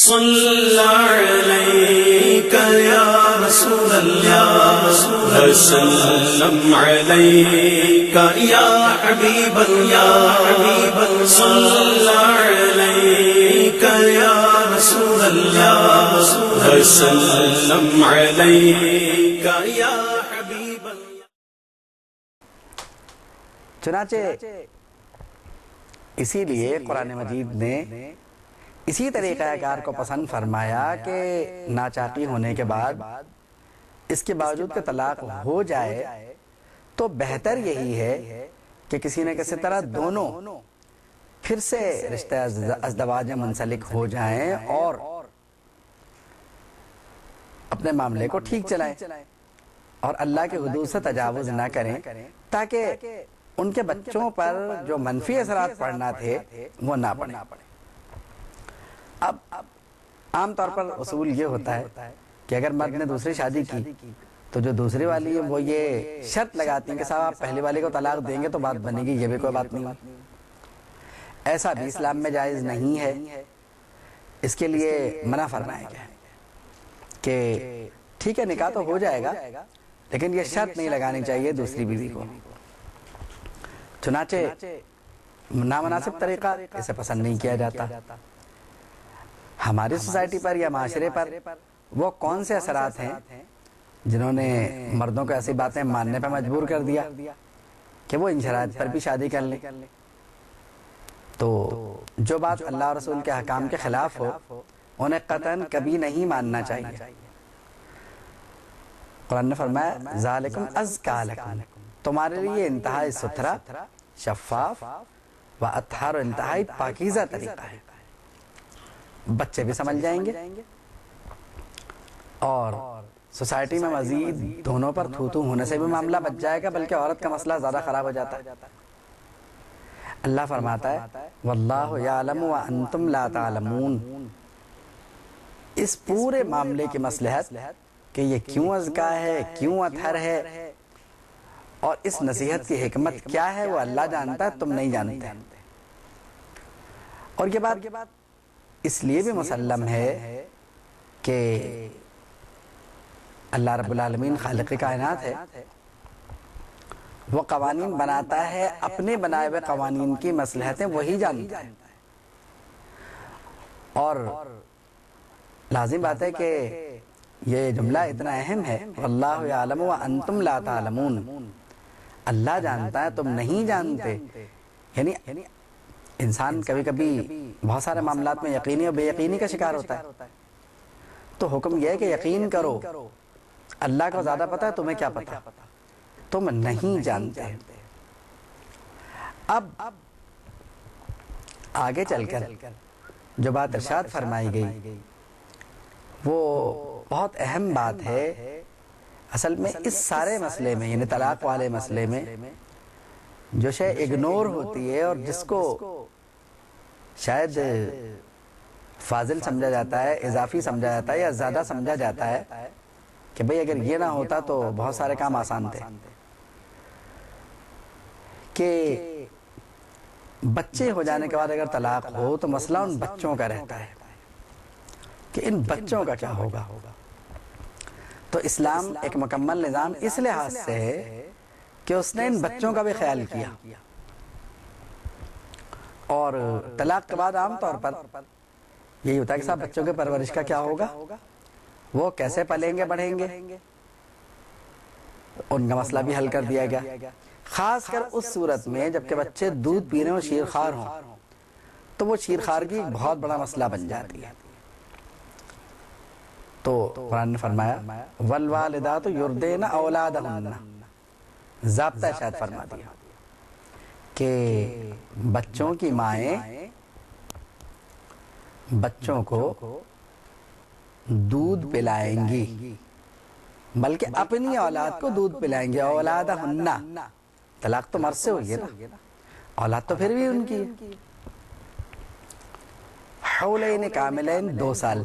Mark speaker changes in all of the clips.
Speaker 1: صلی علیک یا رسول اللہ وسلم علیک یا حبیب اللہ صلی علیک یا رسول اللہ وسلم علیک یا حبیب اللہ۔
Speaker 2: چنانچہ اسی لیے قرآن مجید نے اسی طریقہ کار کو پسند فرمایا کہ ناچاقی ہونے کے بعد اس کے باوجود کہ طلاق ہو جائے تو بہتر یہی ہے کہ کسی نہ کسی طرح دونوں پھر سے رشتہ ازدواج میں منسلک ہو جائیں اور اپنے معاملے کو ٹھیک چلائیں اور اللہ کے حدود سے تجاوز نہ کریں، تاکہ ان کے بچوں پر جو منفی اثرات پڑنا تھے وہ نہ پڑیں۔ اب عام طور پر اصول یہ ہوتا ہے کہ اگر مرد نے دوسری شادی کی تو جو دوسری والی ہے وہ یہ شرط لگاتی ہیں کہ صاحب آپ پہلی والی کو طلاق دیں گے تو بات بنے گی، یہ بھی کوئی بات نہیں۔ ایسا بھی اسلام میں جائز نہیں ہے، اس کے لیے منع فرمایا گیا ہے کہ ٹھیک ہے نکاح تو ہو جائے گا لیکن یہ شرط نہیں لگانی چاہیے دوسری بیوی کو۔ چنانچہ نامناسب طریقہ اسے پسند نہیں کیا جاتا۔ ہماری سوسائٹی پر یا معاشرے پر وہ کون سے اثرات ہیں جنہوں نے مردوں کو ایسی باتیں ماننے پر مجبور کر دیا کہ وہ ان شرائط پر بھی شادی کر لیں؟ تو جو بات اللہ اور رسول کے احکام کے خلاف ہو انہیں قطعاً کبھی نہیں ماننا چاہیے۔ قرآن نے فرمایا ذالکم ازکیٰ لکم، تمہارے لیے انتہائی ستھرا، شفاف و اطہار و انتہائی پاکیزہ طریقہ ہے، بچے بھی سمجھ جائیں گے اور سوسائٹی میں مزید دونوں پر تھو تھو ہونے سے بھی معاملہ بچ جائے گا، بلکہ عورت کا مسئلہ زیادہ خراب ہو جاتا ہے۔ اللہ فرماتا ہے واللہ یعلم وانتم لا تعلمون، اس پورے معاملے کی مصلحت کہ یہ کیوں ازکیٰ ہے، کیوں اطہر ہے اور اس نصیحت کی حکمت کیا ہے وہ اللہ جانتا ہے، تم نہیں جانتے۔ اور یہ بات اس لیے بھی مسلم ہے کہ اللہ رب العالمین خالق کائنات ہے، وہ قوانین بناتا ہے، اپنے بنائے ہوئے قوانین کی مصلحتیں وہی جانتا ہے۔ اور لازم بات ہے کہ یہ جملہ اتنا اہم ہے واللہ یعلم وانتم لا تعلمون، اللہ جانتا ہے تم نہیں جانتے۔ یعنی انسان کبھی کبھی بہت سارے معاملات میں یقینی اور بے یقینی کا شکار ہوتا ہے، تو حکم یہ ہے کہ یقین کرو، اللہ کو زیادہ پتہ ہے، تمہیں کیا پتہ، تم نہیں جانتے۔ اب آگے چل کر جو بات ارشاد فرمائی گئی وہ بہت اہم بات ہے۔ اصل میں اس سارے مسئلے میں یعنی طلاق والے مسئلے میں جو شے اگنور ہوتی ہے اور جس کو شاید فاضل سمجھا جاتا ہے، اضافی سمجھا جاتا ہے یا زیادہ سمجھا جاتا ہے کہ بھئی اگر یہ نہ ہوتا تو بہت سارے کام آسان تھے، کہ بچے ہو جانے کے بعد اگر طلاق ہو تو مسئلہ ان بچوں کا رہتا ہے کہ ان بچوں کا کیا ہوگا۔ تو اسلام ایک مکمل نظام اس لحاظ سے ہے کہ اس نے ان بچوں کا بھی خیال کیا، اور طلاق کے بعد عام طور پر یہی ہوتا ہے کہ صاحب بچوں کے پرورش کا کیا ہوگا، وہ کیسے پلیں گے بڑھیں گے، ان کا مسئلہ بھی حل کر دیا گیا۔ خاص کر اس صورت میں جب کہ بچے دودھ پینے اور شیرخوار ہوں تو وہ شیرخوار کی ایک بہت بڑا مسئلہ بن جاتی ہے۔ تو قرآن نے فرمایا والوالدات یرضعن اولادہن، ضابطہ ارشاد فرما دیا کہ بچوں کی مائیں بچوں کو دودھ پلائیں گی، بلکہ اپنی اولاد کو دودھ پلائیں گے۔ اولادہن، طلاق تو مرد سے ہوئی ہے نا، اولاد تو پھر بھی ان کی ہے۔ حولین کاملین، 2 سال،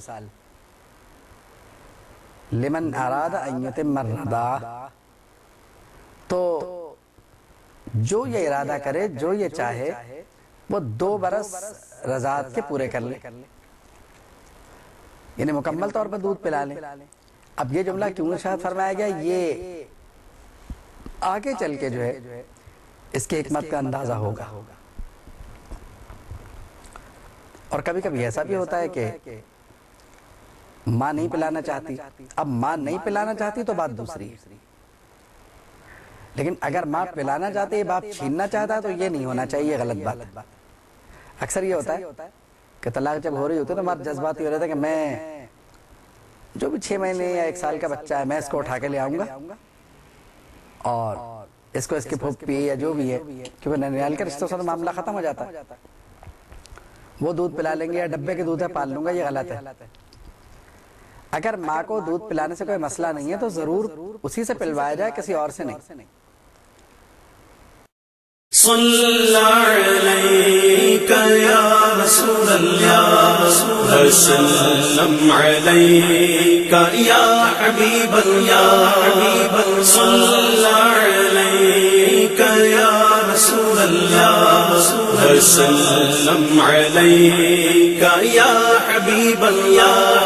Speaker 2: لمن اراد ان یتم الرضاعہ، تو جو یہ ارادہ کرے، جو یہ چاہے وہ 2 برس رضاعت کے پورے کر لے۔ یعنی مکمل طور پر دودھ پلا لیں. اب یہ جملہ کیوں ارشاد فرمایا گیا؟ یہ آگے چل کے جو ہے اس کی حکمت کا اندازہ ہوگا. اور کبھی کبھی ایسا بھی ہوتا ہے کہ ماں نہیں پلانا چاہتی. اب ماں نہیں پلانا چاہتی تو بات دوسری ہے، لیکن اگر ماں پلانا چاہتی ہے، باپ چھیننا چاہتا ہے تو یہ نہیں ہونا چاہیے، غلط بات ہے. اکثر یہ ہوتا ہے کہ طلاق جب ہو رہی ہوتی ہے تو بات جذباتی ہو رہتا ہے کہ میں جو بھی 6 مہینے یا 1 سال کا بچہ ہے میں اس کو اٹھا کے لے آؤں گا اور اس کو اس کی پھوپھی یا جو بھی ہے، کیونکہ ننیال کے رشتوں سے تو معاملہ ختم ہو جاتا ہے، وہ دودھ پلا لیں گے یا ڈبے کے دودھ ہے پال لوں گا. یہ غلط ہے. اگر ماں کو دودھ پلانے سے کوئی مسئلہ نہیں ہے تو ضرور اسی سے پلوایا جائے، کسی اور سے نہیں.
Speaker 1: صلی علیک یا رسول اللہ وسلم علیک یا حبیب اللہ صلی علیک یا رسول اللہ وسلم علیک یا حبیب اللہ.